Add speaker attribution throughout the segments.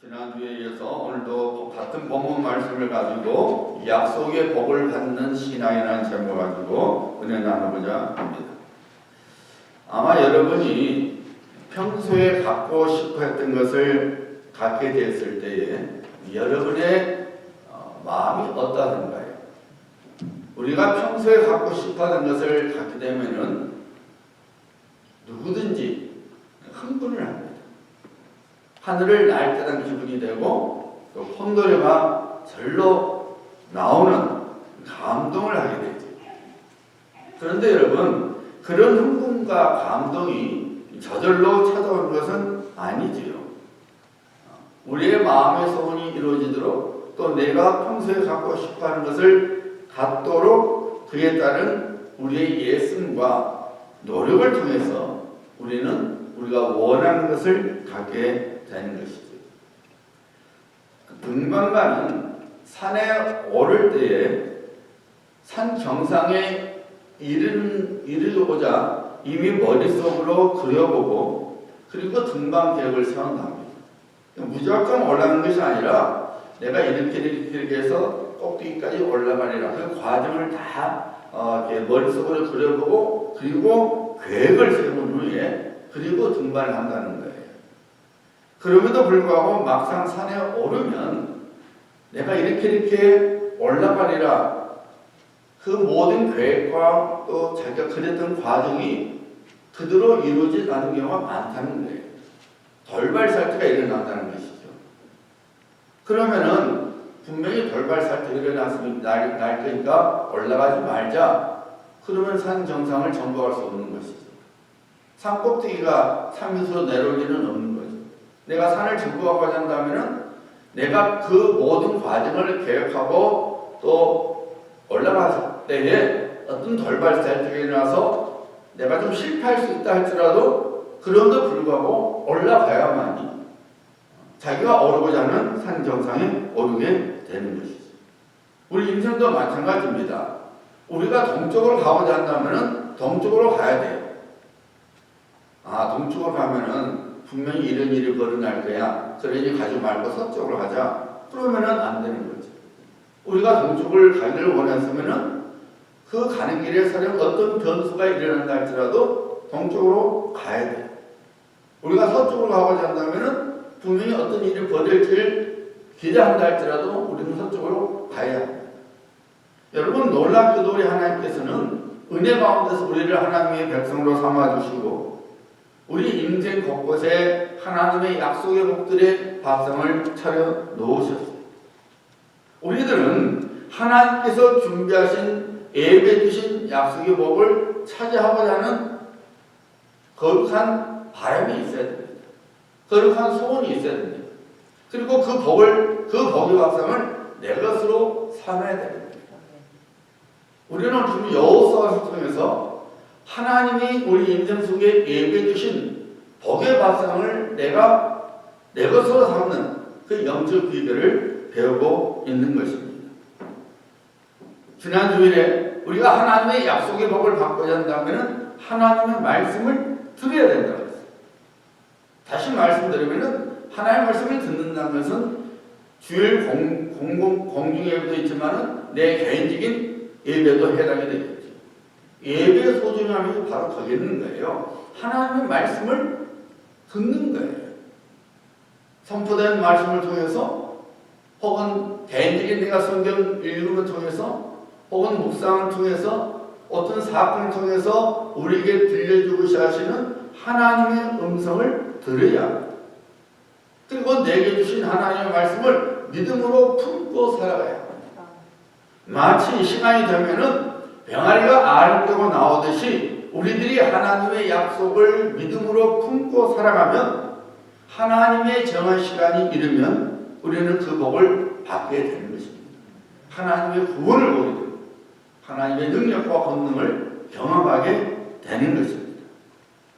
Speaker 1: 지난주에 이어서 오늘도 같은 본문 말씀을 가지고 약속의 복을 받는 신앙이라는 제목을 가지고 은혜 나누고자 합니다. 아마 여러분이 평소에 갖고 싶어 했던 것을 갖게 됐을 때에 여러분의 마음이 어떠한가요? 우리가 평소에 갖고 싶어 하던 것을 갖게 되면은 누구든지 흥분을 합니다. 하늘을 날 듯한 기분이 되고 또 콧노래가 절로 나오는 감동을 하게 되죠. 그런데 여러분, 그런 흥분과 감동이 저절로 찾아오는 것은 아니지요. 우리의 마음의 소원이 이루어지도록 또 내가 평소에 갖고 싶어하는 것을 갖도록 그에 따른 우리의 예승과 노력을 통해서 우리는 우리가 원하는 것을 갖게 되는 것이죠. 등반가는 산에 오를 때에 산 정상에 이르고자 이미 머릿속으로 그려보고 그리고 등반 계획을 세운답니다. 무조건 올라가는 것이 아니라 내가 이렇게 해서 꼭대기까지 올라가리라 그 과정을 다 머릿속으로 그려보고 그리고 계획을 세운 후에 그리고 등반을 한다는 거예요. 그럼에도 불구하고 막상 산에 오르면 내가 이렇게 올라가리라 그 모든 계획과 또 자기가 그렸던 과정이 그대로 이루어지지 않는 경우가 많다는 거예요. 돌발살투가 일어난다는 것이죠. 그러면은 분명히 돌발살투가 일어났으면 날 거니까 올라가지 말자. 그러면 산 정상을 정복할 수 없는 것이죠. 산 꼭대기가 산밑으로 내려올 일은 없는 거죠. 내가 산을 정복하고자 한다면은 내가 그 모든 과정을 계획하고 또 올라갔을 때에 어떤 돌발살투가 일어나서 내가 좀 실패할 수 있다 할지라도 그럼에도 불구하고 올라가야만이 자기가 오르고자 하는 산 정상에 오르게 되는 것이죠. 우리 인생도 마찬가지입니다. 우리가 동쪽으로 가고자 한다면은 동쪽으로 가야 돼요. 동쪽으로 가면은 분명히 이런 일이 벌어날 거야. 그러니 가지 말고 서쪽으로 가자. 그러면은 안 되는 거죠. 우리가 동쪽을 가기를 원했으면은 그 가는 길에 사령 어떤 변수가 일어난다 할지라도 동쪽으로 가야 돼요. 우리가 서쪽으로 가고자 한다면은 분명히 어떤 일이 벌어질지를 기대한다 할지라도 우리는 서쪽으로 가야 합니다. 여러분, 놀랍게도 우리 하나님께서는 은혜 가운데서 우리를 하나님의 백성으로 삼아주시고 우리 인생 곳곳에 하나님의 약속의 복들의 밥상을 차려 놓으셨어요. 우리들은 하나님께서 준비하신 예배 주신 약속의 복을 차지하고자 하는 거룩한 바람이 있어야 됩니다. 거룩한 소원이 있어야 됩니다. 그리고 그 복의 밥상을 내 것으로 삼아야 됩니다. 우리는 지금 여호수아를 통해서 하나님이 우리 인생 속에 예배해 주신 복의 밥상을 내가 내 것으로 삼는 그 영적 비결을 배우고 있는 것입니다. 지난 주일에 우리가 하나님의 약속의 복을 받고자 한다면 하나님의 말씀을 들어야 된다고 했어요. 다시 말씀드리면 하나님의 말씀을 듣는다는 것은 주일 공중 예배도 있지만 내 개인적인 예배도 해당이 되겠죠. 예배의 소중함이 바로 거기 있는 거예요. 하나님의 말씀을 듣는 거예요. 선포된 말씀을 통해서 혹은 개인적인 내가 성경 읽음을 통해서 혹은 묵상을 통해서 어떤 사건을 통해서 우리에게 들려주고 하시는 하나님의 음성을 들어야 합니다. 그리고 내게 주신 하나님의 말씀을 믿음으로 품고 살아가야 합니다. 마치 시간이 되면은 병아리가 알을 떼고 나오듯이 우리들이 하나님의 약속을 믿음으로 품고 살아가면 하나님의 정한 시간이 이르면 우리는 그 복을 받게 되는 것입니다. 하나님의 구원을 보게 됩니다. 하나님의 능력과 권능을 경험하게 되는 것입니다.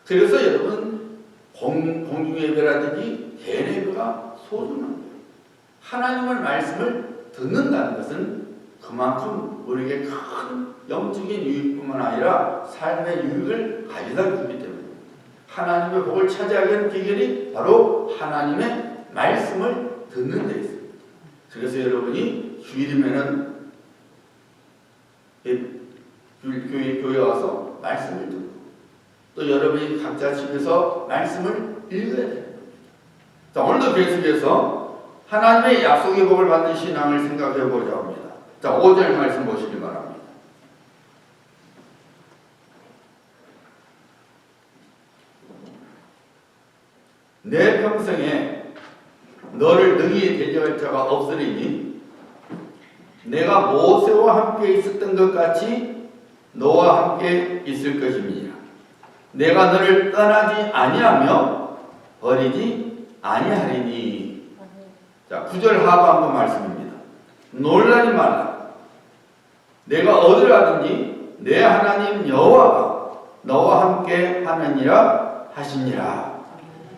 Speaker 1: 그래서 여러분 공중예배라든지 개인예배가 소중한 거예요. 하나님의 말씀을 듣는다는 것은 그만큼 우리에게 큰 영적인 유익뿐만 아니라 삶의 유익을 가져다 주기 때문입니다. 하나님의 복을 차지하게 하는 비결이 바로 하나님의 말씀을 듣는 데 있습니다. 그래서 여러분이 주일이면은 교회 와서 말씀을 듣고 또 여러분이 각자 집에서 말씀을 읽어야 됩니다. 자, 오늘도 계속해서 하나님의 약속의 복을 받는 신앙을 생각해 보자 합니다. 자, 5절 말씀 보시기 바랍니다. 내 평생에 너를 능히 대적할 자가 없으리니 내가 모세와 함께 있었던 것 같이 너와 함께 있을 것임이니라. 내가 너를 떠나지 아니하며 버리지 아니하리니. 자, 9절 하반부 말씀입니다. 놀라지 말라. 내가 어딜 가든지 내 하나님 여호와가 너와 함께 하느니라 하시니라.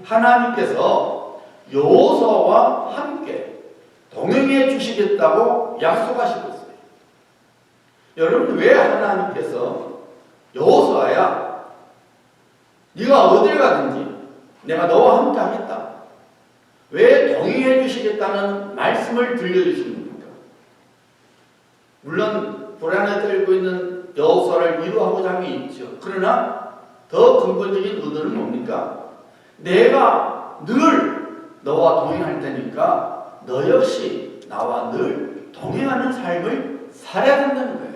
Speaker 1: 하나님께서 여호수아와 함께 동행해 주시겠다고 약속하시고 있어요. 여러분, 왜 하나님께서 여호수아야 네가 어딜 가든지 내가 너와 함께 하겠다, 왜 동행해 주시겠다는 말씀을 들려주시는 겁니까? 물론 불안에 떨고 있는 여호수아를 위로하고자 함이 있죠. 그러나 더 근본적인 의도는 뭡니까? 내가 늘 너와 동행할 테니까 너 역시 나와 늘 동행하는 삶을 살아야 된다는 거예요.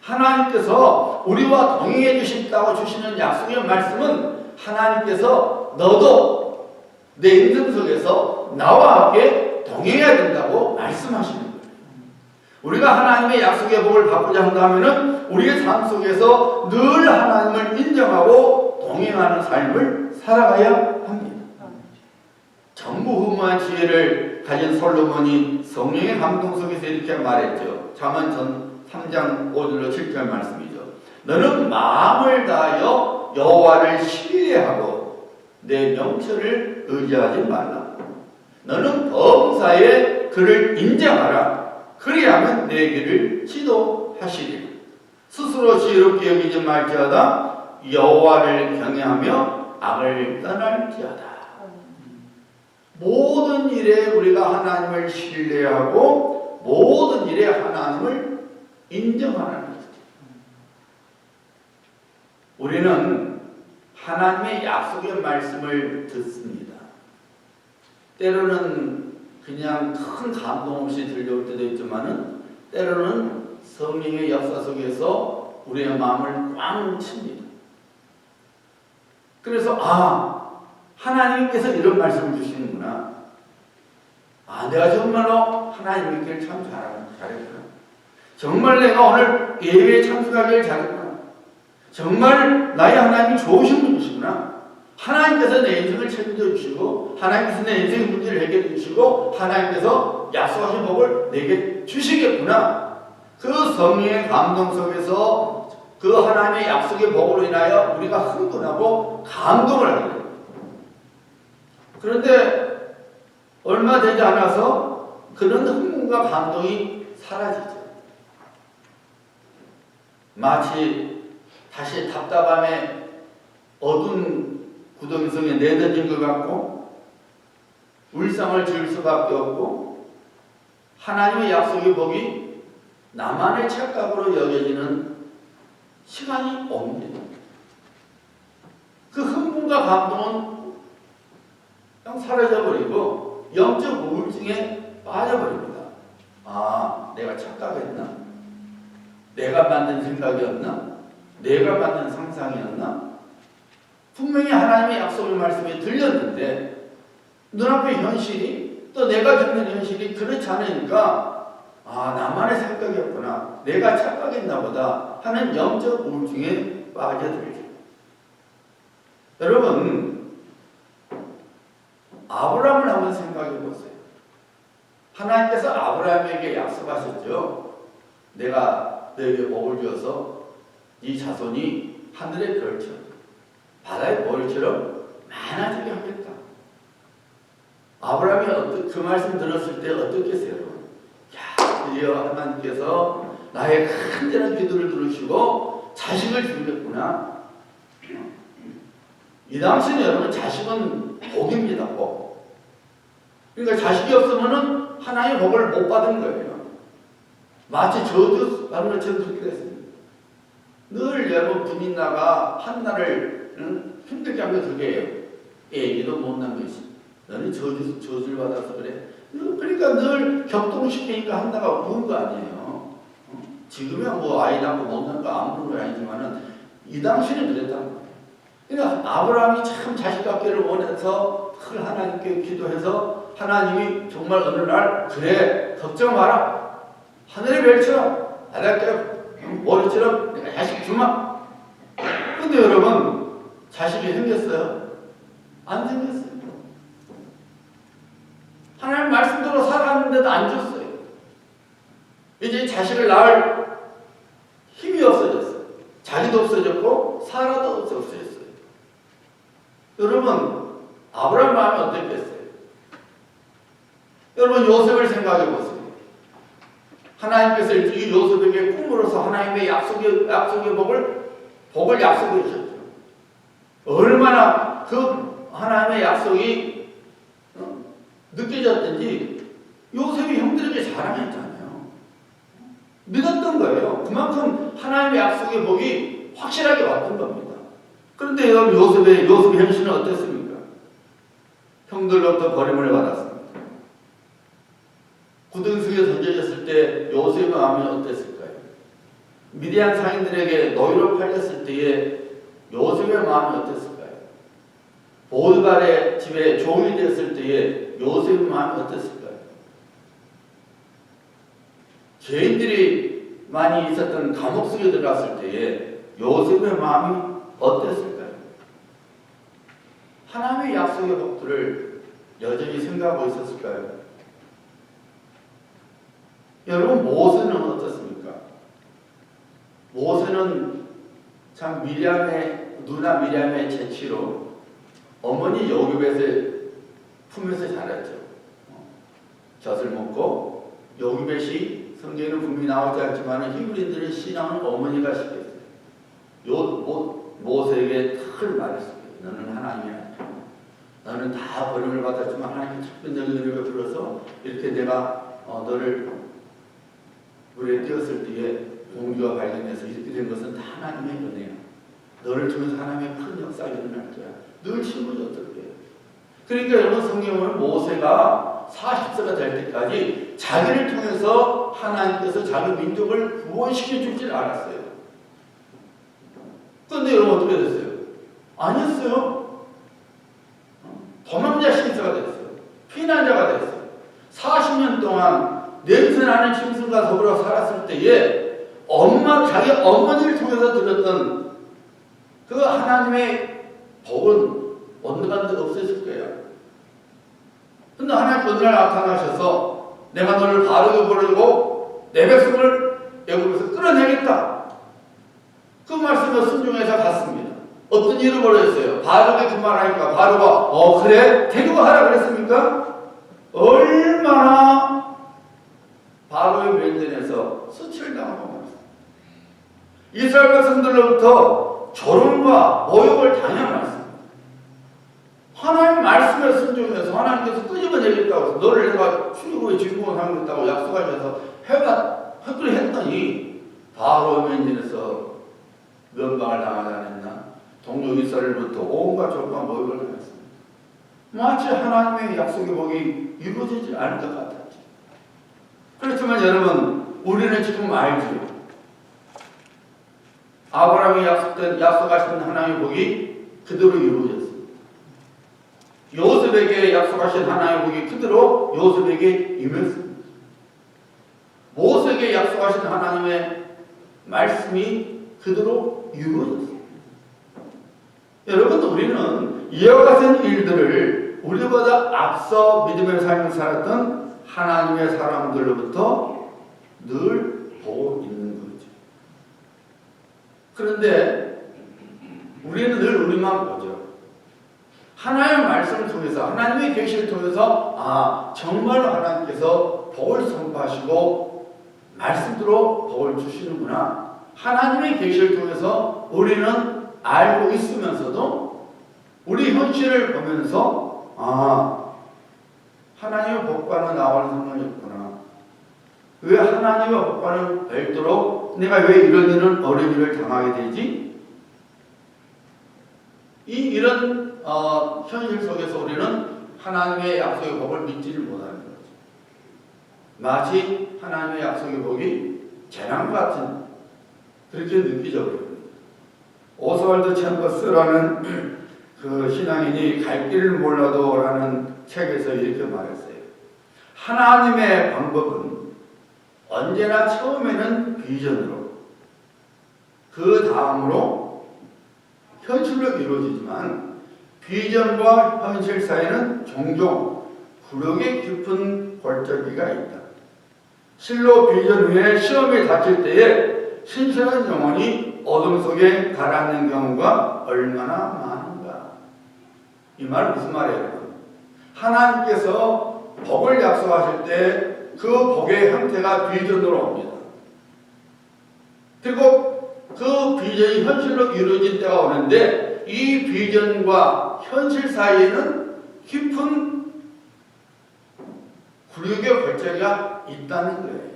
Speaker 1: 하나님께서 우리와 동행해 주신다고 주시는 약속의 말씀은 하나님께서 너도 내 인생 속에서 나와 함께 동행해야 된다고 말씀하시는 거예요. 우리가 하나님의 약속의 복을 받고자 한다면 우리의 삶 속에서 늘 하나님을 인정하고 동행하는 삶을 살아가야 합니다. 전무후무한 지혜를 가진 솔로몬이 성령의 감동 속에서 이렇게 말했죠. 잠언 3장 5절로 7절 말씀이죠. 너는 마음을 다하여 여호와를 신뢰하고 내 명철을 의지하지 말라. 너는 범사에 그를 인정하라. 그리하면 내 길을 지도하시리라. 스스로 지혜롭게 여기지 말지어다. 여호와를 경외하며 악을 떠날지어다. 모든 일에 우리가 하나님을 신뢰하고 모든 일에 하나님을 인정하는 것이죠. 우리는 하나님의 약속의 말씀을 듣습니다. 때로는 그냥 큰 감동 없이 들려올 때도 있지만은 때로는 성령의 역사 속에서 우리의 마음을 꽉 칩니다. 그래서 하나님께서 이런 말씀을 주시는구나. 내가 정말로 하나님 믿기를 참 잘했구나. 정말 내가 오늘 예배에 참석하기를 잘했구나. 정말 나의 하나님이 좋으신 분이시구나. 하나님께서 내 인생을 책임져 주시고 하나님께서 내 인생의 문제를 해결해 주시고 하나님께서 약속하신 복을 내게 주시겠구나. 그 성령의 감동 속에서 그 하나님의 약속의 복으로 인하여 우리가 흥분하고 감동을 하게 됩니다. 그런데 얼마 되지 않아서 그런 흥분과 감동이 사라지죠. 마치 다시 답답함에 어두운 구덩이 속에 내던진 것 같고 울상을 지을 수밖에 없고 하나님의 약속의 복이 나만의 착각으로 여겨지는 시간이 옵니다. 그 흥분과 감동은 그냥 사라져버리고 영적 우울증에 빠져버립니다. 내가 착각했나? 내가 만든 생각이었나? 내가 만든 상상이었나? 분명히 하나님의 약속의 말씀이 들렸는데 눈앞의 현실이 또 내가 겪는 현실이 그렇지 않으니까 나만의 생각이었구나, 내가 착각했나 보다 하는 영적 우울증에 빠져들죠. 여러분, 아브라함을 한번 생각해 보세요. 하나님께서 아브라함에게 약속하셨죠. 내가 너에게 복을 주어서 이 자손이 하늘의 별처럼 바다의 모래처럼 많아지게 하겠다. 아브라함이 그 말씀 들었을 때 어떻겠어요, 여러분? 드디어 하나님께서 나의 간절한 기도를 들으시고 자식을 주겠구나. 이 당시는 여러분 자식은 복입니다. 복. 그러니까 자식이 없으면은 하나님의 복을 못 받은 거예요. 마치 저주 받는 것처럼 그렇게 됐습니다. 늘 여러분 분인나가 한나를 힘들게 하며 그게 해요. 애기도 못난 것이. 너는 저주를 받아서 그래. 그러니까 늘 격동시키니까 한나가 우는 거 아니에요. 지금이야 뭐 아이 낳고 못난 거 안 우는 건 아니지만은 이 당시는 그랬단 말이에요. 그러니까 아브라함이 참 자식 갖기를 원해서 늘 하나님께 기도해서 하나님이 정말 어느 날 그래 걱정 마라. 하늘의 별처럼 바닷가에 머리처럼 내가 자식 주마. 근데 여러분 자식이 생겼어요? 안 생겼어요. 하나님 말씀대로 살았는데도 안 줬어요. 이제 자식을 낳을 힘이 없어졌어요. 자기도 없어졌고 사라도 없어졌어요. 여러분 아브라함 마음이 어땠겠어요? 여러분 요셉을 생각해 보세요. 하나님께서 이 요셉에게 꿈으로서 하나님의 약속의 복을 약속해 주셨죠. 얼마나 그 하나님의 약속이 느껴졌든지 요셉이 형들에게 자랑했잖아요. 믿었던 거예요. 그만큼 하나님의 약속의 복이 확실하게 왔던 겁니다. 그런데 여러분 요셉의 현실은 어땠습니까? 형들로부터 버림을 받았습니다. 구덩이에 던져졌을 때 요셉의 마음이 어땠을까요? 미디안 상인들에게 노예로 팔렸을 때에 요셉의 마음이 어땠을까요? 보디발의 집에 종이 됐을 때에 요셉의 마음이 어땠을까요? 죄인들이 많이 있었던 감옥 속에 들어갔을 때에 요셉의 마음이 어땠을까요? 하나님의 약속의 복들을 여전히 생각하고 있었을까요? 여러분 모세는 어떻습니까? 모세는 참 누나 미리암의 재치로 어머니 여기벳의 품에서 자랐죠. 젖을 먹고 여기벳이 성경에는 분명히 나오지 않지만 히브리인들의 신앙은 어머니가 시켰어요. 모세에게 탁 말했어요. 너는 하나님이야. 너는 다 버림을 받았지만 하나님이 특별히 너를 은혜를 베풀어서 이렇게 내가 너를 물에 띄었을 때에 공기가 발견해서 이렇게 된 것은 다 하나님의 은혜야. 너를 통해서 하나님의 큰 역사가 일어날 거야. 늘 심어줬을 거예요. 그러니까 여러분 성경은 모세가 40세가 될 때까지 자기를 통해서 하나님께서 자기 민족을 구원시켜 주질 않았어요. 그런데 여러분 어떻게 됐어요? 아니었어요. 도망자 신세가 됐어요. 피난자가 됐어요. 40년 동안 냄새나는 짐승과 더불어 살았을 때에 자기 어머니를 통해서 들었던 그 하나님의 복은 언젠가 없어질 거예요. 근데 하나님 어느 날 나타나셔서 내가 너를 바르게 보내고 내 백성을 애굽에서 끌어내겠다. 그 말씀을 순종해서 갔습니다. 어떤 일을 벌였어요? 바로가 그 말하니까 바로가 그래? 데리고 하라 그랬습니까? 얼마나 바로의 면전에서 수치를 당하고 말았습니다. 이스라엘 백성들로부터 조롱과 모욕을 당해왔습니다. 하나님 말씀에 순종해서 하나님께서 끄집어내겠다고 해서 너를 내가 출애굽의 주인공을 하겠다고 약속하셔서 했더니 바로의 면전에서 면박을 당하지 않았나? 동료 이스라엘부터 온갖 조롱과 모욕을 당했습니다. 마치 하나님의 약속의 복이 이루어지지 않을 것 같았죠. 그렇지만 여러분 우리는 지금 알죠. 아브라함이 약속하신 하나님의 복이 그대로 이루어졌습니다. 요셉에게 약속하신 하나님의 복이 그대로 요셉에게 임했습니다. 모세에게 약속하신 하나님의 말씀이 그대로 이루어졌습니다. 여러분 우리는 이와 같은 일들을 우리보다 앞서 믿음의 삶을 살았던 하나님의 사람들로부터 늘 보고 있는 거죠. 그런데 우리는 늘 우리만 보죠. 하나님의 말씀을 통해서 하나님의 계시를 통해서 정말로 하나님께서 복을 선포하시고 말씀대로 복을 주시는구나. 하나님의 계시를 통해서 우리는 알고 있으면서도 우리 현실을 보면서 하나님의 복과는 나와는 상관이 없구나. 왜 하나님의 복과는 별도로 내가 왜 이런 어려운 일을 당하게 되지? 이런 현실 속에서 우리는 하나님의 약속의 복을 믿지를 못하는 거죠. 마치 하나님의 약속의 복이 재난 같은 그렇게 느끼져 버립니다. 오스왈드 챔버스라는 그 신앙인이 갈 길을 몰라도 라는 책에서 이렇게 말했어요. 하나님의 방법은 언제나 처음에는 비전으로 그 다음으로 현실로 이루어지지만 비전과 현실 사이에는 종종 구력의 깊은 골짜기가 있다. 실로 비전 후에 시험이 닥칠 때에 신실한 영혼이 어둠 속에 가라앉는 경우가 얼마나 많은가. 이 말 무슨 말이에요? 하나님께서 복을 약속하실 때 그 복의 형태가 비전으로 옵니다. 그리고 그 비전이 현실로 이루어질 때가 오는데 이 비전과 현실 사이에는 깊은 굴욕의 골짜기가 있다는 거예요.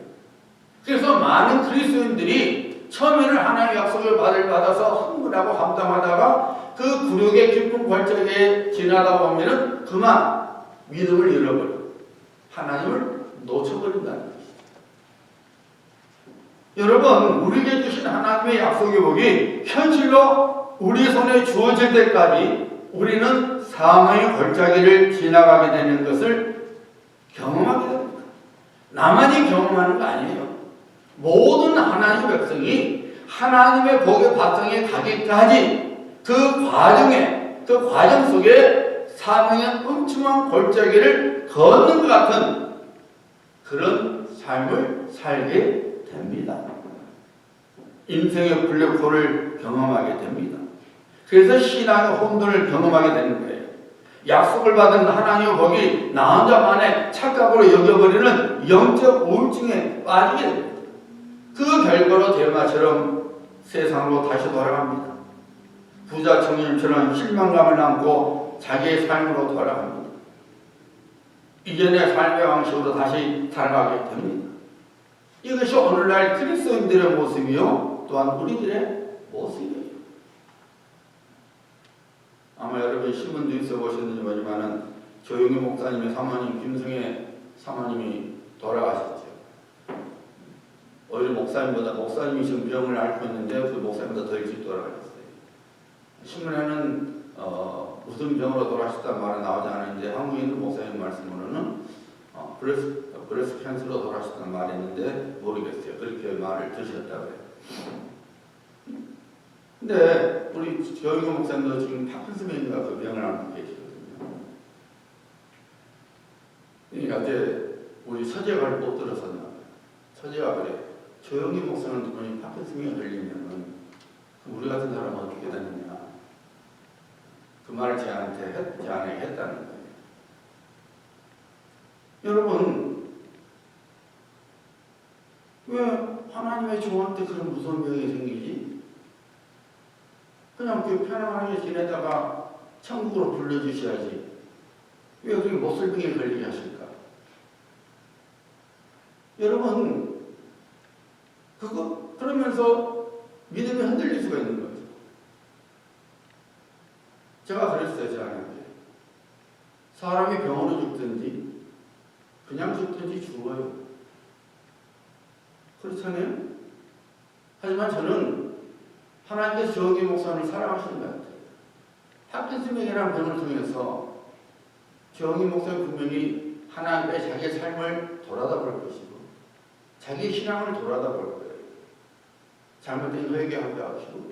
Speaker 1: 그래서 많은 그리스도인들이 처음에는 하나님의 약속을 받아서 흥분하고 감당하다가 그 굴욕의 깊은 골짜기에 지나다 보면은 그만 믿음을 잃어버려. 하나님을 놓쳐버린다는 것이죠. 여러분, 우리에게 주신 하나님의 약속의 복이 현실로 우리 손에 주어질 때까지 우리는 사망의 골짜기를 지나가게 되는 것을 경험하게 됩니다. 나만이 경험하는 거 아니에요. 모든 하나님의 백성이 하나님의 복의 바탕에 가기까지 그 과정 속에 사망의 엄청난 골짜기를 걷는 것 같은 그런 삶을 살게 됩니다. 인생의 블랙홀을 경험하게 됩니다. 그래서 신앙의 혼돈을 경험하게 되는 거예요. 약속을 받은 하나님의 복이 나 혼자만의 착각으로 여겨버리는 영적 우울증에 빠지게 됩니다. 그 결과로 대마처럼 세상으로 다시 돌아갑니다. 부자 청년처럼 실망감을 남고 자기의 삶으로 돌아갑니다. 이전의 삶의 방식으로 다시 살아가게 됩니다. 이것이 오늘날 그리스도인들의 모습이요, 또한 우리들의 모습이에요. 아마 여러분 신문도 있어보셨는지 모르지만은 조용희 목사님의 사모님 김승혜 사모님이 돌아가셨죠. 오히려 목사님이 지금 병을 앓고 있는데 그 목사님보다 더 일찍 돌아가셨어요. 신문에는 무슨 병으로 돌아가셨다는 말은 나오지 않았는데 한국에 있는 목사님 말씀으로는 브레스트 캔서로 돌아가셨다는 말이 있는데 모르겠어요. 그렇게 말을 드셨다고 해요. 근데 우리 조영규 목사님도 지금 파킨슨병인가 그 병을 앓고 계시거든요. 그러니까 어제 우리 서재가를 못 들었었나 봐요. 서재가 그래. 조영규 목사는 누구니 파킨슨병에 걸리면은 우리 같은 사람은 어떻게 되느냐. 그 말을 제안에게 했다는 거예요. 여러분, 왜 하나님의 종한테 그런 무서운 병이 생기지? 그냥 그 편안하게 지내다가 천국으로 불러주셔야지. 왜 그렇게 못살병에 걸리게 하실까? 여러분, 그러면서 믿음이 흔들릴 수가 있는 거죠. 제가 그랬어요, 저한테. 사람이 병으로 죽든지, 그냥 죽든지 죽어요. 그렇잖아요? 하지만 저는 하나님께서 조영기 목사님을 사랑하시는 것 같아요. 파킨슨병이라는 병을 통해서 조영기 목사님 분명히 하나님께 자기의 삶을 돌아다볼 것이고, 자기의 신앙을 돌아다볼 거예요. 잘못된 회개하게 하시고,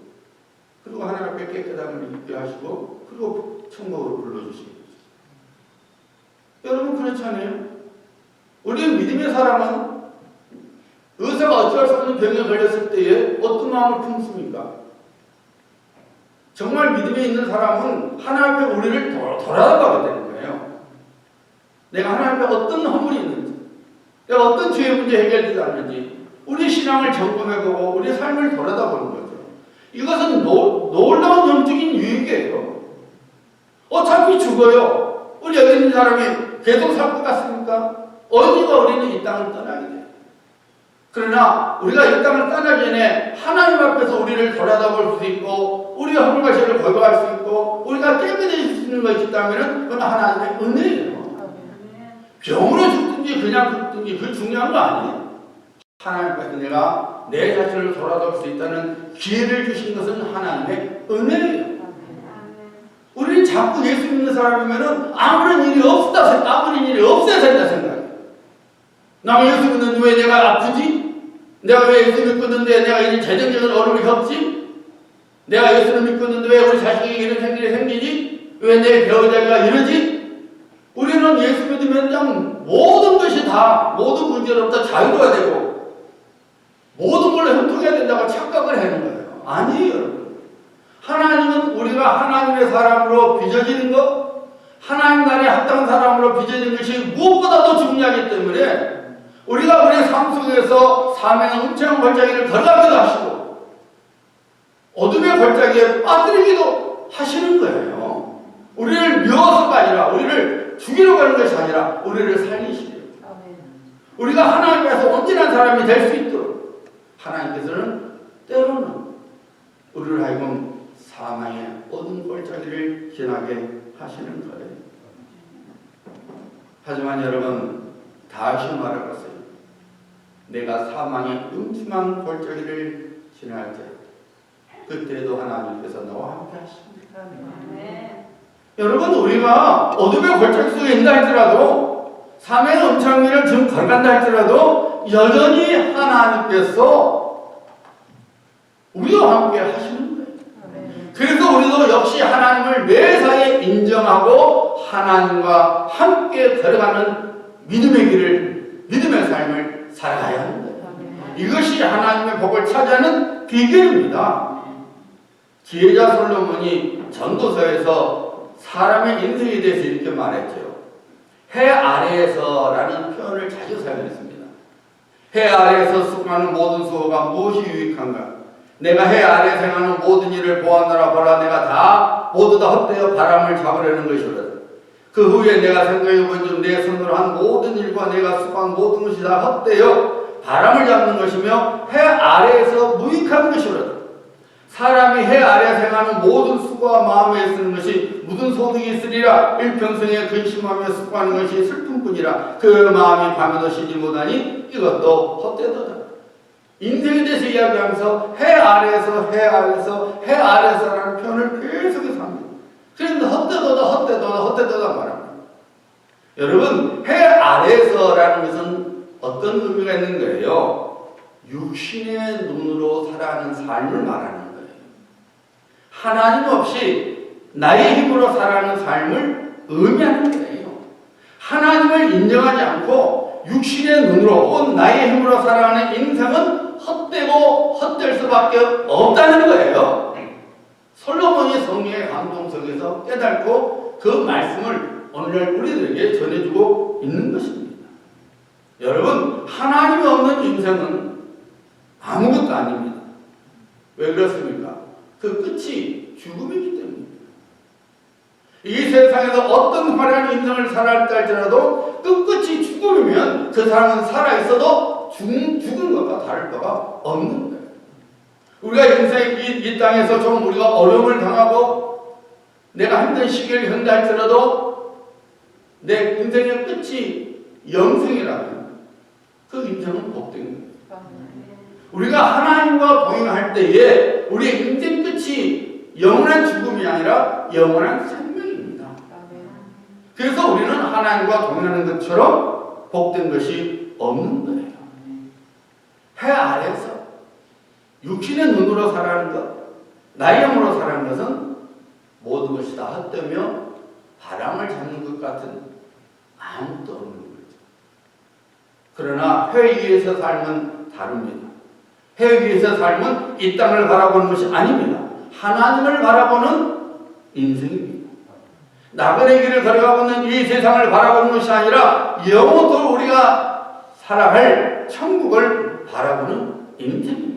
Speaker 1: 그리고 하나님 앞에 깨끗함을 입게 하시고, 그리고 천국으로 불러주시고. 여러분 그렇잖아요. 우리 믿음의 사람은 의사가 어찌할 수 없는 병에 걸렸을 때에 어떤 마음을 품습니까? 정말 믿음에 있는 사람은 하나님 앞에 우리를 돌아다보게 되는 거예요. 내가 하나님 앞에 어떤 허물이 있는지, 내가 어떤 죄의 문제 해결되지 않는지, 우리 신앙을 점검해보고 우리 삶을 돌아다보는 거죠. 이것은 놀라운 영적인 유익이에요. 어차피 죽어요. 우리 여기 있는 사람이 세상을 계속 살 것 같습니까? 어디가 우리는 이 땅을 떠나게 돼요. 그러나 우리가 이 땅을 떠나기 전에 하나님 앞에서 우리를 돌아다볼 수 있고 우리가 하늘과 죄를 거부할 수 있고 우리가 깨끗해질 수 있는 것이 있다면 그건 하나님의 은혜예요. 병으로 죽든지 그냥 죽든지 그 중요한 거 아니에요. 하나님께서 내가 내 자신을 돌아볼 수 있다는 기회를 주신 것은 하나님의 은혜예요. 우리는 자꾸 예수 믿는 사람이면 아무런 일이 없어야 된다 생각해요. 나 예수 믿는데 왜 내가 아프지? 내가 왜 예수 믿고 있는데 내가 이런 재정적인 어려움을 겪지? 내가 예수를 믿고 있는데 왜 우리 자식에게 이런 일이 생기지? 왜 내 배우자가 이러지? 우리는 예수 믿으면 그냥 모든 것이 다 모든 문제로부터 자유로워야 되고 모든 걸로 형통해야 된다고 착각을 하는 거예요. 아니에요, 여러분. 하나님은 우리가 하나님의 사람으로 빚어지는 것, 하나님 나라에 합당한 사람으로 빚어지는 것이 무엇보다도 중요하기 때문에 우리가 우리의 삶 속에서 사명의 음침한 골짜기를 걸어가기도 하시고 어둠의 골짜기에 빠뜨리기도 하시는 거예요. 우리를 미워서가 아니라 우리를 죽이려고 하는 것이 아니라 우리를 살리시려고. 우리가 하나님께서 온전한 사람이 될 수 있도록 하나님께서는 때로는 우리를 하여금 사망의 어두운 골짜기를 지나게 하시는 거예요. 하지만 여러분 다시 말해봤어요. 내가 사망의 음침한 골짜기를 지날 때 그때도 하나님께서 나와 함께 하십니다. 여러분 우리가 어둠의 골짜기 속에 있다 할지라도 사망의 음침한 길을 지금 걸어간다 할지라도 여전히 하나님께서 우리와 함께 하시는 거예요. 그래서 우리도 역시 하나님을 매사에 인정하고 하나님과 함께 걸어가는 믿음의 길을, 믿음의 삶을 살아가야 하는 거예요. 이것이 하나님의 복을 차지하는 비결입니다. 지혜자 솔로몬이 전도서에서 사람의 인생에 대해서 이렇게 말했죠. 해 아래에서라는 표현을 자주 사용했습니다. 해 아래에서 수고하는 모든 수고가 무엇이 유익한가? 내가 해 아래에서 행하는 모든 일을 보았노라. 보라, 내가 다 모두 다 헛되어 바람을 잡으려는 것이로다. 그 후에 내가 생각해 본즉 내 손으로 한 모든 일과 내가 수고한 모든 것이 다 헛되어 바람을 잡는 것이며 해 아래에서 무익한 것이로다. 사람이 해 아래에서 행하는 모든 수고와 마음에 쓰는 것이 무슨 소득이 있으리라. 일평생에 근심하며 수고하는 것이 슬픔뿐이라. 그 마음이 밤에도 쉬지 못하니 이것도 헛되도다. 인생에 대해서 이야기하면서 해 아래에서라는 표현을 계속해서 합니다. 그런데 헛되도다 말합니다. 여러분, 해 아래에서라는 것은 어떤 의미가 있는 거예요? 육신의 눈으로 살아가는 삶을 말하는 거예요. 하나님 없이 나의 힘으로 살아가는 삶을 의미하는 거예요. 하나님을 인정하지 않고 육신의 눈으로 혹은 나의 힘으로 살아가는 인생은 헛되고 헛될 수밖에 없다는 거예요. 솔로몬이 성령의 감동 속에서 깨닫고 그 말씀을 오늘날 우리들에게 전해주고 있는 것입니다. 여러분, 하나님이 없는 인생은 아무것도 아닙니다. 왜 그렇습니까? 그 끝이 죽음이기 때문입니다. 이 세상에서 어떤 화려한 인생을 살아갈까 할지라도 끝끝이 죽음이면 그 사람은 살아있어도 죽은 것과 다를 바가 없는 거예요. 우리가 인생 이 땅에서 좀 우리가 어려움을 당하고 내가 힘든 시기를 겪는다 할지라도 내 인생의 끝이 영생이라면 그 인생은 복된 거예요. 우리가 하나님과 동행할 때에 우리의 인생 끝이 영원한 죽음이 아니라 영원한 생명입니다. 그래서 우리는 하나님과 동행하는 것처럼 복된 것이 없는 거예요. 해 아래서 육신의 눈으로 살아가는 것, 나의 영으로 살아가는 것은 모든 것이 다 헛되며 바람을 잡는 것 같은 아무것도 없는 거죠. 그러나 해 위에서 삶은 다릅니다. 해 위에서 삶은 이 땅을 바라보는 것이 아닙니다. 하나님을 바라보는 인생입니다. 나그네 길을 걸어가고 있는 이 세상을 바라보는 것이 아니라 영원토록 우리가 살아갈 천국을 바라보는 인생입니다.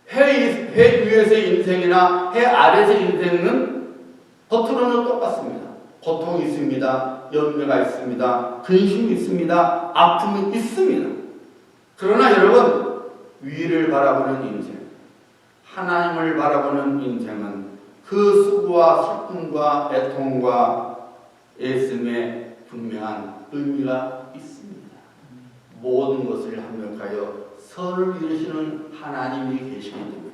Speaker 1: 해 위에서의 인생이나 해 아래에서의 인생은 겉으로는 똑같습니다. 고통이 있습니다. 염려가 있습니다. 근심이 있습니다. 아픔이 있습니다. 그러나 여러분, 위를 바라보는 인생, 하나님을 바라보는 인생은 그 수고와 슬픔과 애통과 애씀에 분명한 의미가 있습니다. 모든 것을 합력하여 선을 이루시는 하나님이 계시기 때문에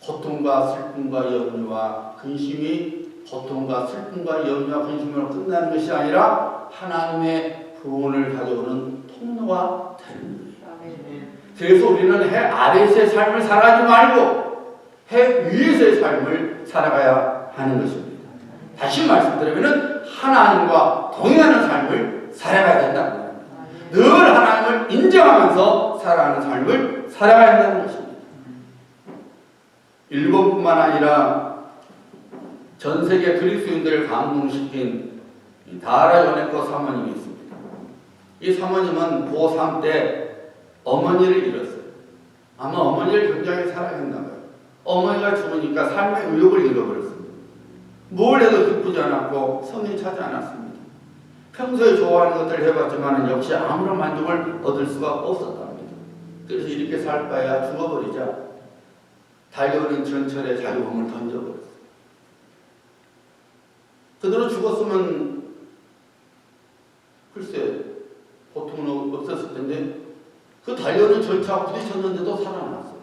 Speaker 1: 고통과 슬픔과 염려와 근심이 고통과 슬픔과 염려와 근심으로 끝나는 것이 아니라 하나님의 구원을 가져오는 통로가 되는 거예요. 그래서 우리는 해 아래에서의 삶을 살아가지 말고 해 위에서의 삶을 살아가야 하는 것입니다. 다시 말씀드리면 하나님과 동행하는 삶을 살아가야 된다는 겁니다. 늘 하나님을 인정하면서 살아가는 삶을 살아가야 한다는 것입니다. 일본뿐만 아니라 전 세계 그리스도인들을 감동시킨 다라 요네코 사모님이 있습니다. 이 사모님은 고3 때 어머니를 잃었어요. 아마 어머니를 굉장히 사랑했나 봐요. 어머니가 죽으니까 삶의 의욕을 잃어버렸습니다. 뭘 해도 기쁘지 않았고 성인 차지 않았습니다. 평소에 좋아하는 것들을 해봤지만 역시 아무런 만족을 얻을 수가 없었답니다. 그래서 이렇게 살 바에야 죽어버리자 달려오는 전철에 자기 몸을 던져버렸어요. 그대로 죽었으면 글쎄 고통은 없었을 텐데 그 달려오는 전차와 부딪혔는데도 살아났어요.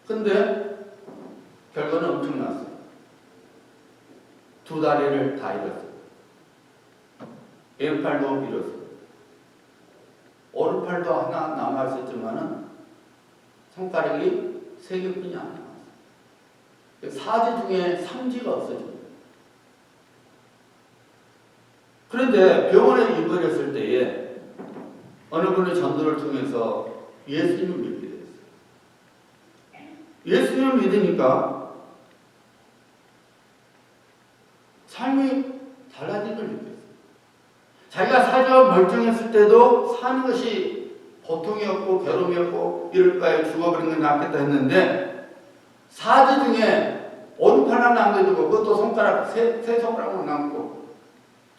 Speaker 1: 근데 결과는 엄청났어요. 두 다리를 다 잃었어요. 왼팔도 잃었어요. 오른팔도 하나 남아있었지만은 손가락이 3개뿐이 안 남았어요. 4지 중에 3지가 없어집니다. 그런데 병원에 입원했을 때에 어느 분의 전도를 통해서 예수님을 믿게 됐어요. 예수님을 믿으니까 삶이 달라진 걸 느꼈어요. 자기가 사지와 멀쩡했을 때도 사는 것이 고통이었고 괴로움이었고 이럴 바에 죽어버리는 게 낫겠다 했는데 사지 중에 오른팔 하나 남겨두고 그것도 손가락 세 손가락만 남고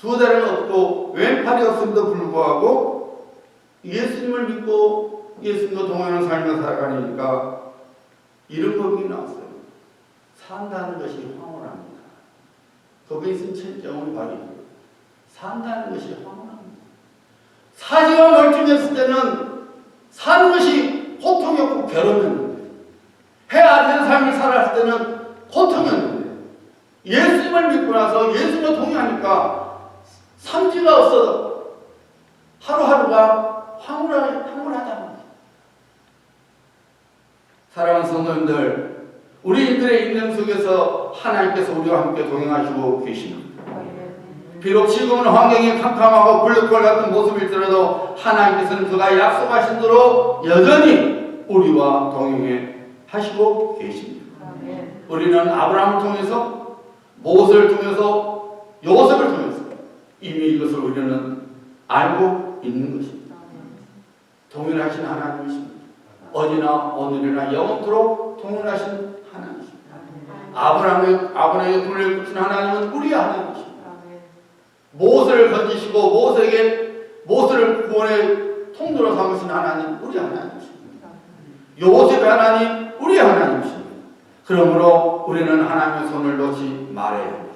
Speaker 1: 두 다리가 없고 왼팔이 없음에도 불구하고 예수님을 믿고 예수님과 동행하는 삶을 살아가니까 이런 법이 나왔어요. 산다는 것이 황홀합니다. 거기에 쓴 천정은 바로 산다는 것이 황홀합니다. 사지와 멀쩡했을 때는 사는 것이 고통이었고 괴로움이었는데 해 아래의 삶을 살았을 때는 고통이었는데 예수님을 믿고 나서 예수님과 동행하니까 삼지가 없어 하루하루가 황홀하다는 거예요. 사랑하는 성도님들, 우리들의 인생 속에서 하나님께서 우리와 함께 동행하시고 계십니다. 비록 지금은 환경이 캄캄하고 블랙홀 같은 모습일지라도 하나님께서는 그가 약속하신 대로 여전히 우리와 동행해 하시고 계십니다. 우리는 아브라함을 통해서 모세를 통해서 요셉을 통해서 이미 이것을 우리는 알고 있는 것입니다. 동일하신 하나님이십니다. 어디나 오늘이나 영원토록 동일하신 하나님이십니다. 아브라함에게 불을 붙인 하나님은 우리 하나님이십니다. 모세를 건지시고 모세를 구원의 통로로 삼으신 하나님 우리 하나님이십니다. 요셉의 하나님 우리 하나님이십니다. 그러므로 우리는 하나님의 손을 놓지 말아야 합니다.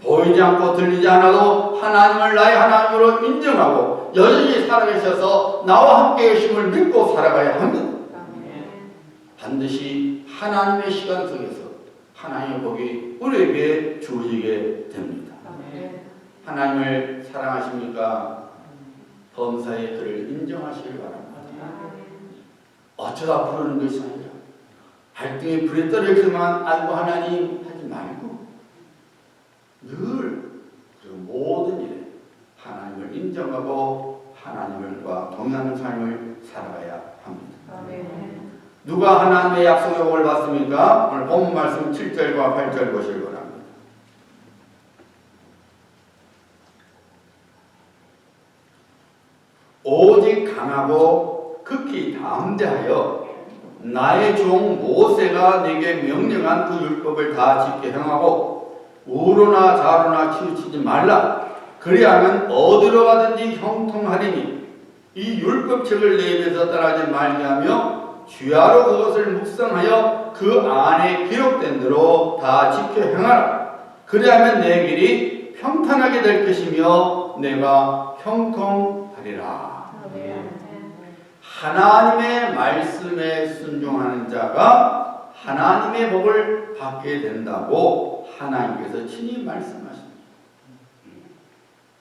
Speaker 1: 보이지 않고 들리지 않아도 하나님을 나의 하나님으로 인정하고 여전히 살아계셔서 나와 함께 계심을 믿고 살아가야 합니다. 반드시 하나님의 시간 속에서 하나님의 복이 우리에게 주어지게 됩니다. 하나님을 사랑하십니까? 범사의 그를 인정하시길 바랍니다. 어쩌다 부르는 것이 아니라 발등에 불에 떨어지만 아이고 하나님 하지 말고 늘 그 모든 일에 하나님을 인정하고 하나님과 동행하는 삶을 살아가야 합니다. 누가 하나님의 약속의 복을 받습니까? 오늘 본문 말씀 7절과 8절 보시기 바랍니다. 오직 강하고 극히 담대하여 나의 종 모세가 네게 명령한 그 율법을 다 지켜 행하고 우로나 좌로나 치우치지 말라. 그리하면 어디로 가든지 형통하리니 이 율법책을 내 입에서 떠나지 말게 하며 주야로 그것을 묵상하여 그 안에 기록된 대로 다 지켜 행하라. 그리하면 내 길이 평탄하게 될 것이며 내가 형통하리라. 하나님의 말씀에 순종하는 자가 하나님의 복을 받게 된다고 하나님께서 친히 말씀하십니다.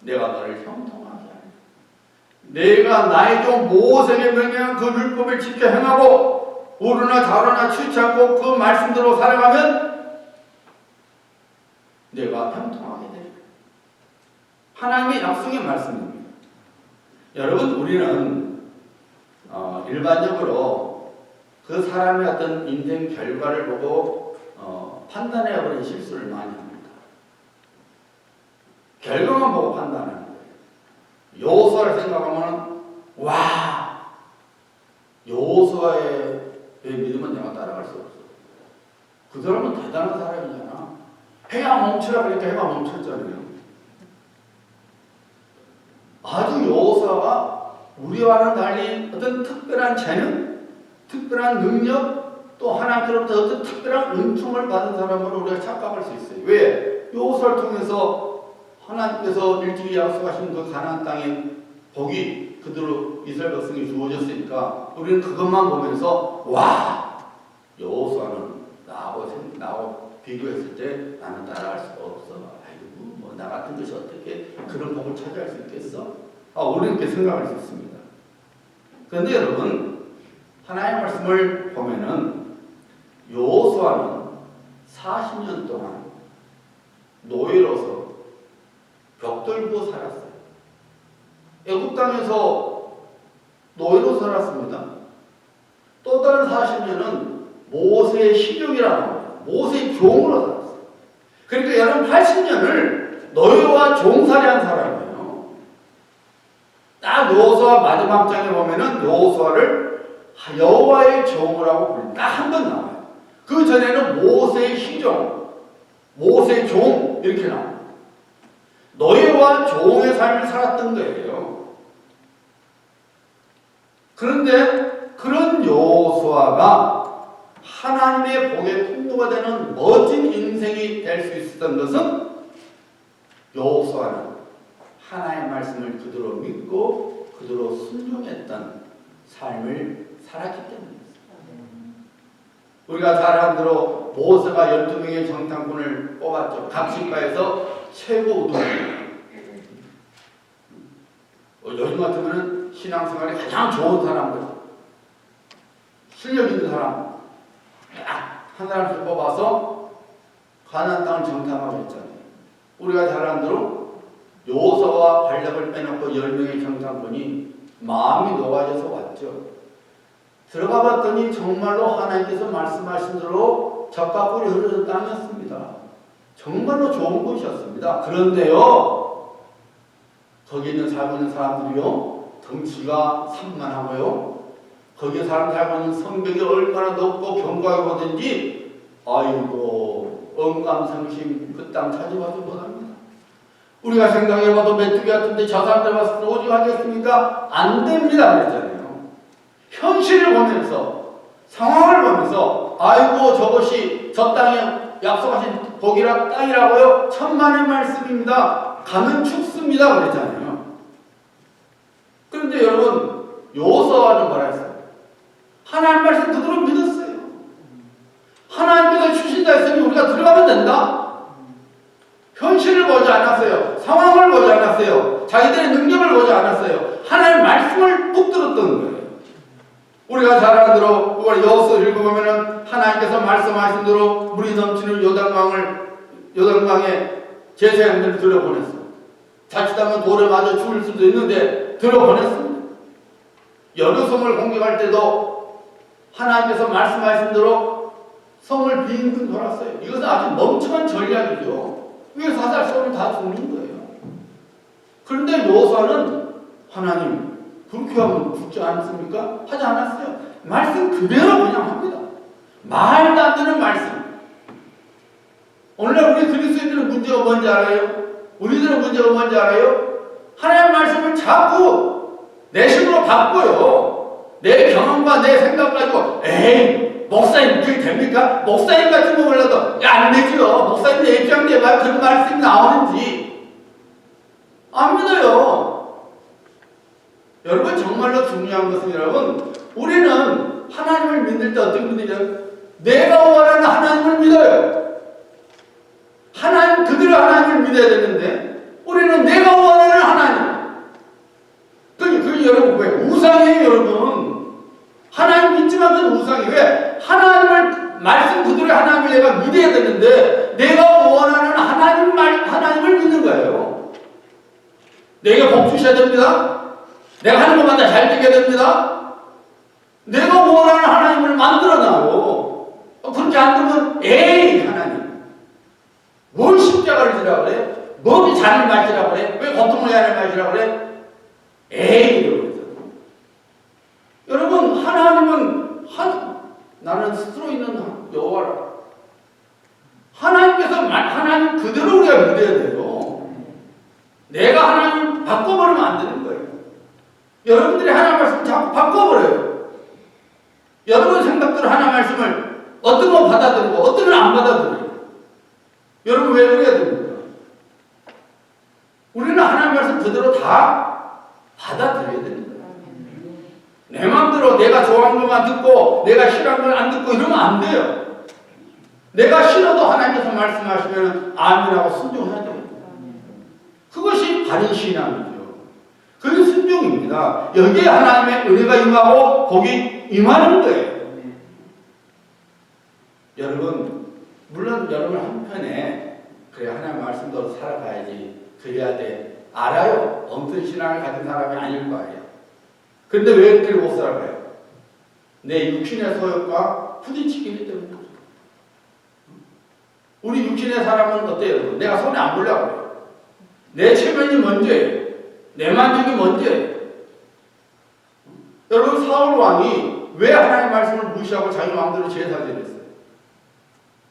Speaker 1: 내가 너를 형통하게 하리라. 내가 나의 종 모세에게 명령한 그 율법을 지켜 행하고 우로나 좌로나 치우치 않고 그 말씀대로 살아가면 내가 형통하게 되리라. 하나님의 약속의 말씀입니다. 여러분, 우리는 일반적으로 그 사람의 어떤 인생 결과를 보고 판단해버리는 실수를 많이 합니다. 결과만 보고 판단하는 거예요. 여호수아를 생각하면 와, 여호수아의 믿음은 내가 따라갈 수 없어. 그 사람은 대단한 사람이잖아. 해가 멈추라 그러니까 해가 멈췄잖아요. 아주 여호수아가 우리와는 달리 어떤 특별한 재능, 특별한 능력, 또 하나님께로부터 어떤 특별한 은총을 받은 사람으로 우리가 착각할 수 있어요. 왜? 여호수아를 통해서 하나님께서 일찍이 약속하신 그 가나안 땅의 복이 그대로 이스라엘 백성이 주어졌으니까 우리는 그것만 보면서 와, 여호수아는 나하고 비교했을 때 나는 따라갈 수가 없어. 아이고, 뭐 나 같은 것이 어떻게 그런 복을 차지할 수 있겠어? 우리는 이렇게 생각할 수 있습니다. 그런데 여러분, 하나님의 말씀을 보면은 여호수아는 40년 동안 노예로서 벽돌고 살았어요. 애굽 땅에서 노예로 살았습니다. 또 다른 40년은 모세의 시종이라는 거예요. 모세의 종으로 살았어요. 그러니까 여러분 80년을 노예와 종살이한 사람이에요. 딱 여호수아 마지막 장에 보면은 여호수아를 여호와의 종이라고 부릅니다. 딱 한 번 나와요. 그 전에는 모세의 시종, 모세의 종 이렇게 나와요. 노예와 종의 삶을 살았던 거예요. 그런데 그런 여호수아가 하나님의 복의 통로가 되는 멋진 인생이 될 수 있었던 것은 여호수아는 하나님의 말씀을 그대로 믿고 그대로 순종했던 삶을 살았기 때문입니다. 우리가 잘 아는 대로 모세가 12명의 정탐꾼을 뽑았죠. 각시가에서 최고 우두입니다. 요즘 같으면 신앙생활이 가장 좋은 사람들, 실력 있는 사람 딱 한 사람씩 뽑아서 가나안 땅을 정탐하고 있잖아요. 우리가 잘 아는 대로 여호수아와 발락을 빼놓고 10명의 정탐꾼이 마음이 녹아져서 왔죠. 들어가 봤더니 정말로 하나님께서 말씀하신 대로 젖과 꿀이 흐르는 땅이었습니다. 정말로 좋은 곳이었습니다. 그런데요, 거기 있는 살고 있는 사람들이요, 덩치가 산만하고요, 거기에 사람 살고 있는 성벽이 얼마나 높고 견고하게 보든지 아이고 언감성심 그 땅 차지하지 못합니다. 우리가 생각해봐도 메뚜기 같은데 저 사람들 봤을 때 오직 하겠습니까? 안 됩니다 그랬잖아요. 현실을 보면서 상황을 보면서 아이고 저것이 저 땅에 약속하신 복이라 땅이라고요? 천만의 말씀입니다. 가면 죽습니다 그랬잖아요. 그런데 여러분 여호수아는 뭐라 했어요? 하나님 말씀 그대로 믿었어요. 하나님께서 주신다 했으니 우리가 들어가면 된다. 현실을 보지 않았어요. 상황을 보지 않았어요. 자기들의 능력을 보지 않았어요. 하나님의 말씀을 붙들었던 거예요. 우리가 잘 아는 대로 그걸 여호수아 읽어보면은 하나님께서 말씀하신 대로 물이 넘치는 요단강에 제사장들을 들어보냈어요. 자칫하면 돌에 맞아 죽을 수도 있는데 들어보냈습니다. 여리고성을 공격할 때도 하나님께서 말씀하신 대로 성을 빙빙 돌았어요. 이것은 아주 멍청한 전략이죠. 왜 사살 서울이 다 죽는 거예요. 그런데 여호수아는 하나님 그렇게 하면 죽지 않습니까? 하지 않았어요. 말씀 그대로 그냥 합니다. 말도 안 되는 말씀. 오늘날 우리 그리스도인들은 문제가 뭔지 알아요? 우리들은 문제가 뭔지 알아요? 하나님의 말씀을 자꾸 내 식으로 바꿔요. 내 경험과 내 생각 가지고 에이 목사님 그게 됩니까? 목사님 같은 거 몰라도 안 되죠. 목사님 내 입장 내봐 그런 말씀이 나오는지 안 믿어요. 여러분 정말로 중요한 것은 여러분 우리는 하나님을 믿을 때 어떻게 믿느냐? 내가 원하는 하나님을 믿어요. 하나님 그대로 하나님을 믿어야 되는데 우리는 내가 원하는 하나님. 그 여러분 왜 우상이에요, 여러분? 하나님 믿지만 그건 우상이 왜? 하나님을 말씀 그대로 하나님을 내가 믿어야 되는데 내가 원하는 하나님을 믿는 거예요. 내가 복 주셔야 됩니다. 내가 하는 것마다 잘 되게 됩니다. 내가 원하는 하나님을 만들어놔요. 그렇게 안 되면 에이 하나님 뭘 십자가를 지라고 그래? 뭐 잔을 마시라고 그래? 왜 고통을 잔을 마시라고 그래? 에이 이러고 여러분 하나님은 나는 스스로 있는 여호와라. 하나님께서 하나님 그대로 우리가 믿어야 돼요. 내가 하나님 바꿔버리면 안 되는 거예요. 여러분들이 하나님 말씀 자꾸 바꿔버려요. 여러분 생각대로 하나님 말씀을 어떤 건 받아들이고 어떤 건 안 받아들여요. 여러분 왜 그래야 됩니까? 우리는 하나님 말씀 그대로 다 받아들여야 됩니다. 내 마음대로 내가 좋아하는 것만 듣고 내가 싫어하는 걸 안 듣고 이러면 안 돼요. 내가 싫어도 하나님께서 말씀하시면 아멘하고 순종해야 돼요. 그것이 바른 신앙이죠. 그게 순종입니다. 여기에 하나님의 은혜가 임하고 복이 임하는 거예요. 여러분 물론 여러분 한편에 그래 하나님 말씀대로 살아가야지 그래야 돼 알아요. 엉뚱 신앙을 가진 사람이 아닐 거예요. 그런데 왜 그렇게 못 살아가요? 내 육신의 소욕과 부딪히기 때문이죠. 우리 육신의 사람은 어때요? 여러분? 내가 손에 안 보려고 해요. 내 체면이 먼저예요. 내 만족이 먼저예요. 여러분 사울 왕이 왜 하나님의 말씀을 무시하고 자기 마음대로 제사를 지냈어요?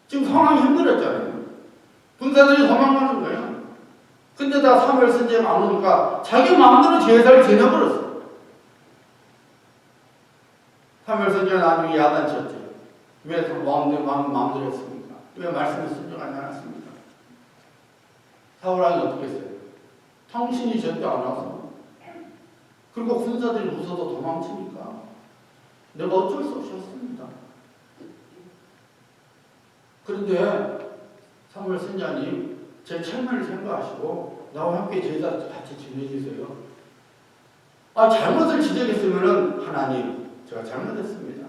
Speaker 1: 지금 상황이 힘들었잖아요. 군사들이 도망가는 거예요. 근데 다 사무엘 선지자가 안 오니까 자기 마음대로 제사를 지내버렸어요. 사무엘 선지자가 나중에 야단쳤죠. 왜 마음대로 했습니까? 왜 말씀을 순종하지 않았습니까? 사울 왕이 어떻게 했어요? 당신이 절대 안 와서 그리고 군사들이 무서워도 도망치니까 내가 어쩔 수 없이 했습니다. 그런데 사무엘 선지자님 제 체면을 생각하시고 나와 함께 제사 같이 지내주세요. 잘못을 지적했으면 하나님 제가 잘못했습니다.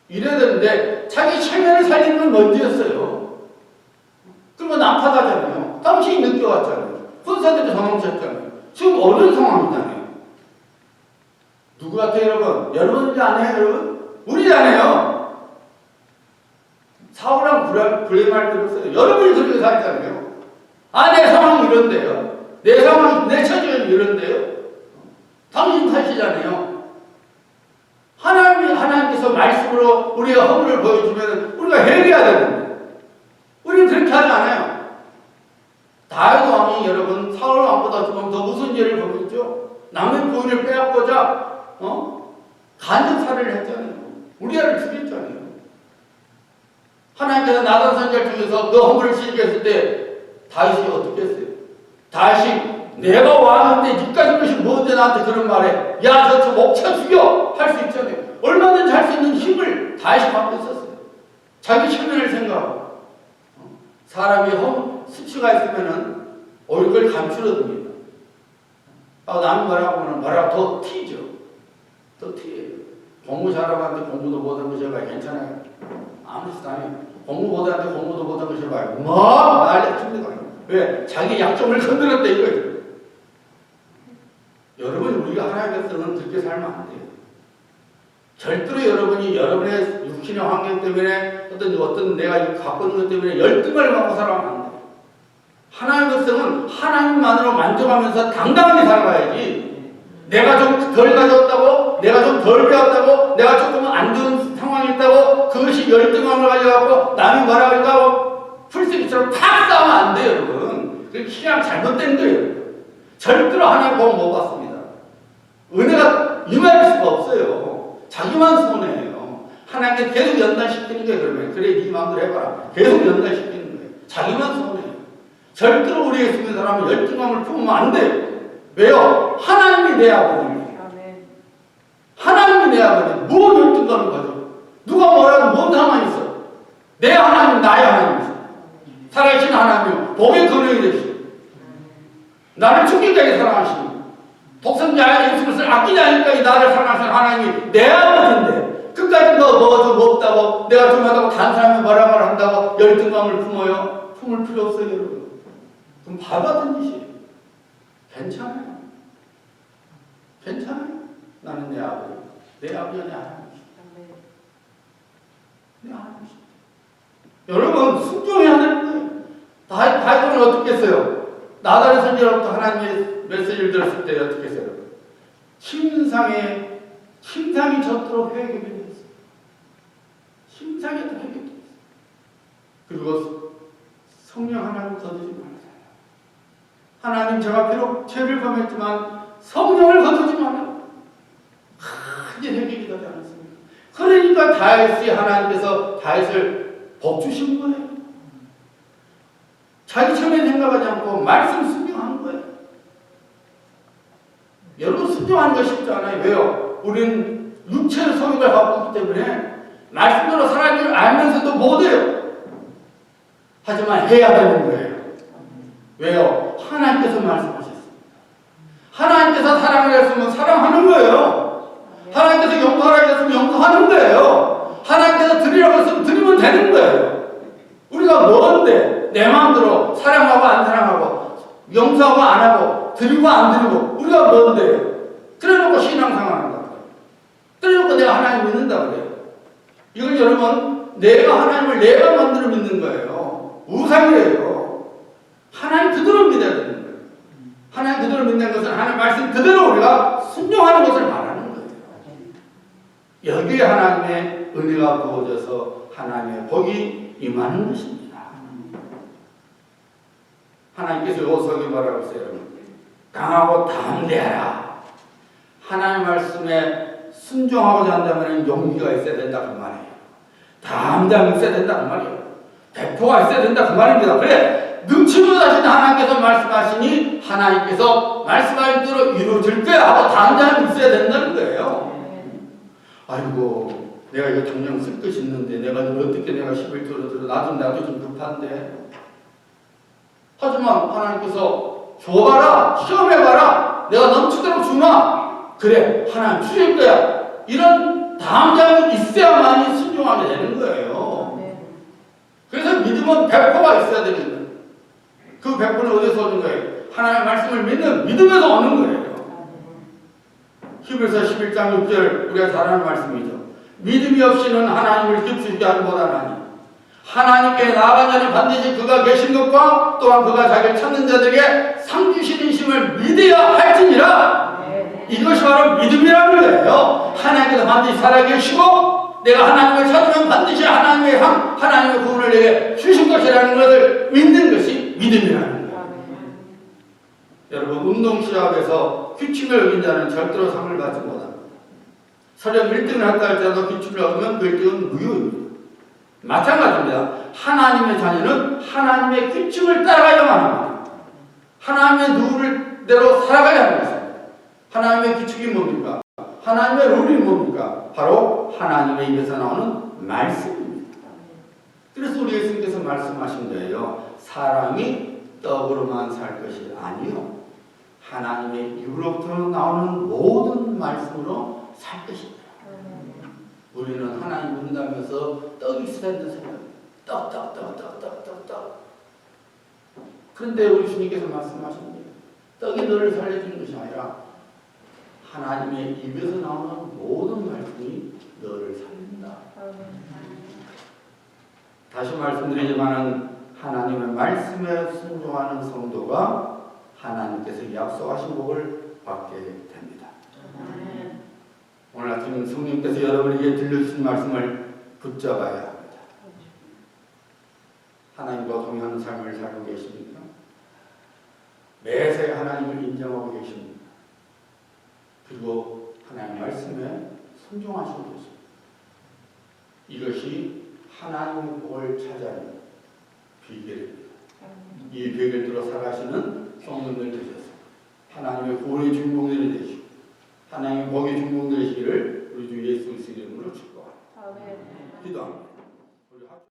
Speaker 1: 이래야 되는데 자기 체면을 살리는 건 먼저였어요. 그리고 난파하잖아요. 당신이 늦게 왔잖아요. 군사들이 도망쳤잖아요. 지금 어려운 상황이잖아요. 누구 같아요 여러분? 여러분이 안 해요 여러분? 우리 안 해요. 사울랑 불행할 필요 없어요. 여러분이 그렇게 살잖아요. 내 상황이 이런데요. 내 상황이, 내 처지는 이런데요. 당신 탓이잖아요. 하나님께서 말씀으로 우리가 허물을 보여주면 우리가 회개해야 되는데 우리는 그렇게 하지 않아요. 다윗 왕이 여러분 사울 왕보다 조금 더 무슨 죄를 범했죠? 남의 부인을 빼앗고자 간접 살해를 했잖아요. 우리아를 죽였잖아요. 하나님께서 나단 선지자를 통해서 너 허물을 지적했을 때 다윗이 어떻게 했어요? 다윗이 내가 왔는데 니까지 것이 뭔데 나한테 그런 말해? 야 저 목차 죽여! 할 수 있잖아요. 얼마든지 할 수 있는 힘을 다윗이 갖고 있었어요. 자기 체면을 생각하고 사람이 수치가 있으면은 오히려 그걸 감추어듭니다. 남이 뭐라고 더 튀죠. 더 튀어요. 공부 잘하는데 공부도 못한 것이 해봐요. 괜찮아요. 아무렇지도 않아요. 공부 못하는데 공부도 못한 것이 해봐요. 난리칩니다. 왜? 자기 약점을 건드렸다 이거예요. 여러분 우리가 하나님께서는 그렇게 살면 안 돼요. 절대로 여러분이 여러분의 육신의 환경 때문에 어떤 내가 갖고 있는 것 때문에 열등을 갖고 살아가면 안 돼요. 하나님의 백성은 하나님만으로 만족하면서 당당하게 살아가야지 내가 좀 덜 가졌다고 있다고, 내가 좀 덜 배웠다고, 내가 조금 안 좋은 상황이 있다고, 그것이 열등감을 가져갖고 남이 뭐라 그럴까 풀스기처럼 탁 싸우면 안 돼요, 여러분. 그게 그냥 잘못된 거예요. 절대로 하나님 복 못 받습니다. 은혜가 임할 수가 없어요. 자기만 손해예요. 하나님께 계속 연단시키는 거예요, 그러면. 그래, 네 마음대로 해봐라. 계속 연단시키는 거예요. 자기만 손해예요. 절대로 우리의 숨은 사람은 열등감을 품으면 안 돼요. 왜요? 하나님이 내 아버지입니다. 하나님이 내 아버지. 뭐 열등감을 가져? 누가 뭐라도 뭔 상관이 있어? 내 하나님, 나의 하나님이죠. 살아계신 하나님, 복의 근원이 되시고 나를 죽기까지 사랑하시고 독생자 예수 그리스도를 아끼지 않기까지 나를 사랑하시는 하나님이 내 아버지인데 끝까지 뭐 좀 없다고 내가 좀 하다고 다른 사람이 뭐라 한다고 열등감을 품어요? 품을 필요 없어요, 여러분. 그럼 받아든 짓이에요. 괜찮아요. 괜찮아요. 나는 내 아버지. 내 아버지가 내 하나님이시다. 내 하나님이시다. 여러분, 순종해야 되는 거예요. 다윗은 어떻게 했어요? 나달의 선지자로부터 하나님의 메시지를 들었을 때 어떻게 했어요? 침상이 젖도록 회개를 했어요. 침상이 젖도록 회개를 했어요. 그리고 성령 하나님 거두지 말아요. 하나님, 제가 비록 죄를 범했지만 성령을 거두지 말아요. 크게 회개가 되지 않았습니까? 그러니까 다윗이 하나님께서 다윗을 복 주신 거예요. 자기 처음에 생각하지 않고 말씀 순종한 거예요. 여러분, 순종하는 거 쉽지 않아요. 왜요? 우리는 육체의 소유를 갖고 있기 때문에 말씀대로 살아야 줄 알면서도 못해요. 하지만 해야 되는 거예요. 왜요? 하나님께서 말씀하셨습니다. 하나님께서 사랑을 했으면 사랑하는 거예요. 하나님께서 용서하라고 했으면 용서하는 거예요. 하나님께서 드리라고 했으면 드리면 되는 거예요. 우리가 뭔데 내 마음대로 사랑하고 안 사랑하고 용서하고 안 하고 드리고 안 드리고 우리가 뭔데요? 그래놓고 신앙생활 한다. 그래놓고 내가 하나님 믿는다 그래요. 이건 여러분, 내가 하나님을 내가 만들어 믿는 거예요. 우상이에요. 하나님 그대로 믿어야 되는 거예요. 하나님 그대로 믿는 것은 하나님 말씀 그대로 우리가 순종하는 것을 말하는 거예요. 여기에 하나님의 은혜가 부어져서 하나님의 복이 임하는 것입니다. 하나님께서 요석이 뭐라고 했어요? 강하고 담대하라. 하나님 말씀에 순종하고자 한다면 용기가 있어야 된다 그 말이에요. 담대함이 있어야 된다 그 말이에요. 배포가 있어야 된다 그 말입니다. 그래, 능치고 다신 하나님께서 말씀하시니 하나님께서 말씀하신 대로 이루어질 거야 하고 담대함이 있어야 된다는 거예요. 아이고, 내가 이거 정령 쓸 것이 있는데 내가 어떻게 내가 11조로 들어 나도 좀 급한데. 하지만 하나님께서 줘봐라, 시험해봐라, 내가 넘치도록 주마. 그래, 하나님 주실 거야. 이런 담대함이 있어야만이 순종하게 되는 거예요. 그래서 믿음은 배포가 있어야 되는 거예요. 그 배포는 어디서 오는 거예요? 하나님의 말씀을 믿는 믿음에서 오는 거예요. 히브리서 11장 6절 우리가 잘 아는 말씀이죠. 믿음이 없이는 하나님을 깊이 하지 못하나니 하나님께 나아간 자는 반드시 그가 계신 것과 또한 그가 자기를 찾는 자들에게 상 주시는 심을 믿어야 할지니라. 이것이 바로 믿음이라는 거예요. 하나님께서 반드시 살아계시고 내가 하나님을 찾으면 반드시 하나님의 구원을 내게 주실 것이라는 것을 믿는 것이 믿음이라는 거예요. 여러분, 운동 시합에서 규칙을 어긴 자는 절대로 상을 받지 못합니다. 설령 1등을 한다 할지라도 규칙을 어기면 그 1등은 무효입니다. 마찬가지입니다. 하나님의 자녀는 하나님의 규칙을 따라가야만 합니다. 하나님의 룰대로 살아가야 하는 것입니다. 하나님의 규칙이 뭡니까? 하나님의 룰이 뭡니까? 바로 하나님의 입에서 나오는 말씀입니다. 그래서 우리 예수님께서 말씀하신 거예요. 사람이 떡으로만 살 것이 아니요 하나님의 입으로부터 나오는 모든 말씀으로 살 것입니다. 우리는 하나님 믿는다면서 떡이 있어야 된다는 생각이에요. 떡. 그런데 우리 주님께서 말씀하십니다. 떡이 너를 살려주는 것이 아니라 하나님의 입에서 나오는 모든 말씀이 너를 살린다. 다시 말씀드리지만은 하나님의 말씀에 순종하는 성도가 하나님께서 약속하신 복을 받게 됩니다. 오늘 아침 성령께서 여러분에게 들려주신 말씀을 붙잡아야 합니다. 하나님과 동행하는 삶을 살고 계십니까? 매사에 하나님을 인정하고 계십니다. 그리고 하나님 말씀에 순종하시고 계십니다. 이것이 하나님의 복을 찾아내는 비결입니다. 이 비결대로 살아가시는 성도들 되셔서 하나님의 구원의 중봉들이 되시고 하나님의 복의 중봉 되시기를 우리 주 예수 그리스도 이름으로 축복합니다. 기도합니다.